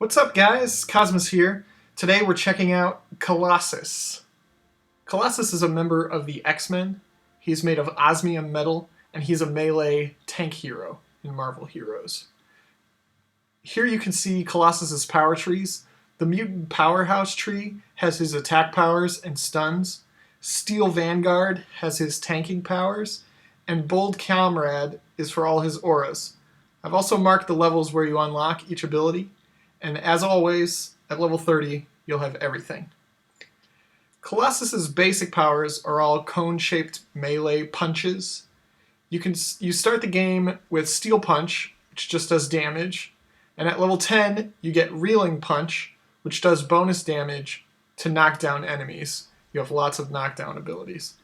What's up, guys? Cosmos here. Today we're checking out Colossus. Colossus is a member of the X-Men. He's made of osmium metal, and he's a melee tank hero in Marvel Heroes. Here you can see Colossus's power trees. The Mutant Powerhouse tree has his attack powers and stuns. Steel Vanguard has his tanking powers. And Bold Comrade is for all his auras. I've also marked the levels where you unlock each ability. And as always, at level 30, you'll have everything. Colossus's basic powers are all cone-shaped melee punches. You start the game with Steel Punch, which just does damage. And at level 10, you get Reeling Punch, which does bonus damage to knock down enemies. You have lots of knockdown abilities.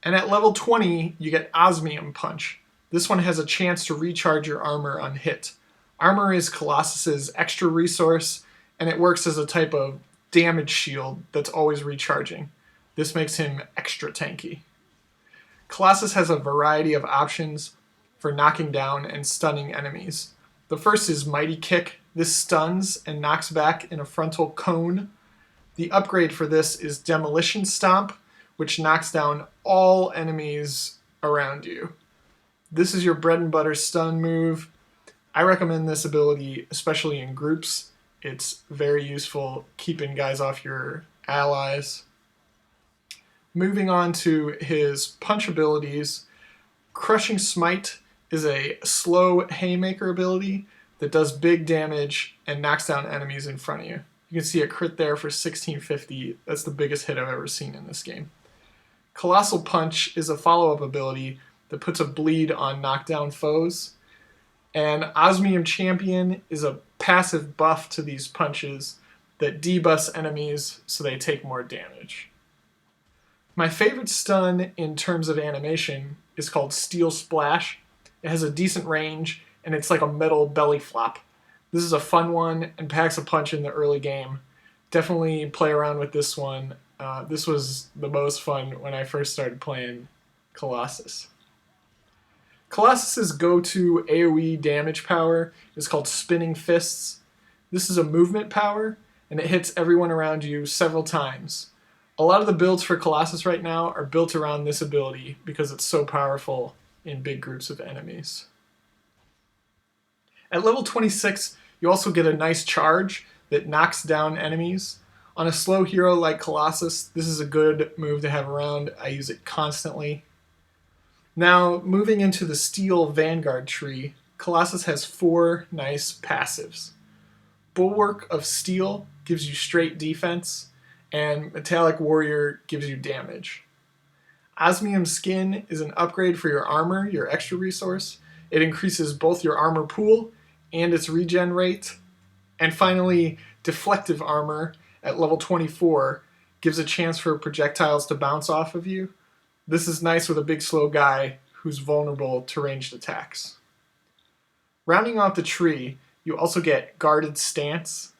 And at level 20, you get Osmium Punch. This one has a chance to recharge your armor on hit. Armor is Colossus's extra resource, and it works as a type of damage shield that's always recharging. This makes him extra tanky. Colossus has a variety of options for knocking down and stunning enemies. The first is Mighty Kick. This stuns and knocks back in a frontal cone. The upgrade for this is Demolition Stomp, which knocks down all enemies around you. This is your bread and butter stun move. I recommend this ability, especially in groups. It's very useful keeping guys off your allies. Moving on to his punch abilities, Crushing Smite is a slow haymaker ability that does big damage and knocks down enemies in front of you. You can see a crit there for 1650. That's the biggest hit I've ever seen in this game. Colossal Punch is a follow-up ability that puts a bleed on knockdown foes. And Osmium Champion is a passive buff to these punches that debuffs enemies so they take more damage. My favorite stun in terms of animation is called Steel Splash. It has a decent range, and it's like a metal belly flop. This is a fun one and packs a punch in the early game. Definitely play around with this one. This was the most fun when I first started playing Colossus. Colossus's go-to AoE damage power is called Spinning Fists. This is a movement power, and it hits everyone around you several times. A lot of the builds for Colossus right now are built around this ability because it's so powerful in big groups of enemies. At level 26, you also get a nice charge that knocks down enemies. On a slow hero like Colossus, this is a good move to have around. I use it constantly. Now, moving into the Steel Vanguard tree, Colossus has 4 nice passives. Bulwark of Steel gives you straight defense, and Metallic Warrior gives you damage. Osmium Skin is an upgrade for your armor, your extra resource. It increases both your armor pool and its regen rate. And finally, Deflective Armor at level 24 gives a chance for projectiles to bounce off of you. This is nice with a big slow guy who's vulnerable to ranged attacks. Rounding out the tree, you also get Guarded Stance.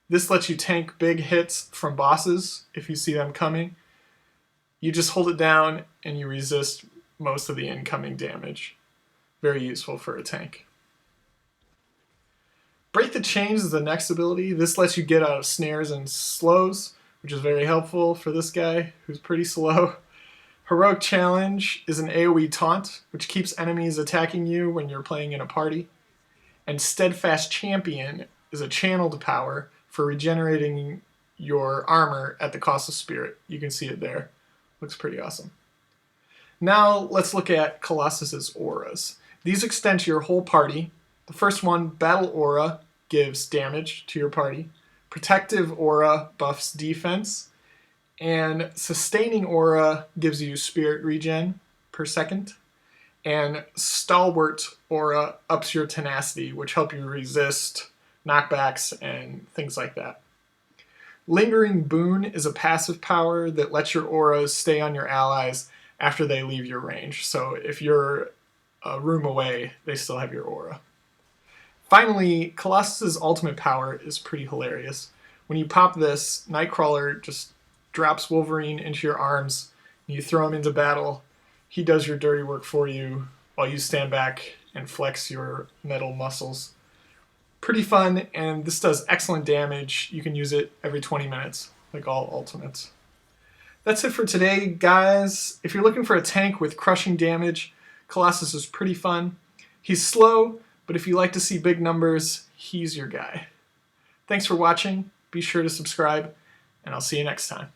This lets you tank big hits from bosses if you see them coming. You just hold it down and you resist most of the incoming damage. Very useful for a tank. Break the Chains is the next ability. This lets you get out of snares and slows, which is very helpful for this guy who's pretty slow. Heroic Challenge is an AoE taunt, which keeps enemies attacking you when you're playing in a party. And Steadfast Champion is a channeled power for regenerating your armor at the cost of spirit. You can see it there. Looks pretty awesome. Now let's look at Colossus's auras. These extend to your whole party. The first one, Battle Aura, gives damage to your party. Protective Aura buffs defense. And Sustaining Aura gives you spirit regen per second. And Stalwart Aura ups your tenacity, which help you resist knockbacks and things like that. Lingering Boon is a passive power that lets your auras stay on your allies after they leave your range. So if you're a room away, they still have your aura. Finally, Colossus's ultimate power is pretty hilarious. When you pop this, Nightcrawler just drops Wolverine into your arms, and you throw him into battle. He does your dirty work for you while you stand back and flex your metal muscles. Pretty fun, and this does excellent damage. You can use it every 20 minutes, like all ultimates. That's it for today, guys. If you're looking for a tank with crushing damage, Colossus is pretty fun. He's slow, but if you like to see big numbers, he's your guy. Thanks for watching. Be sure to subscribe, and I'll see you next time.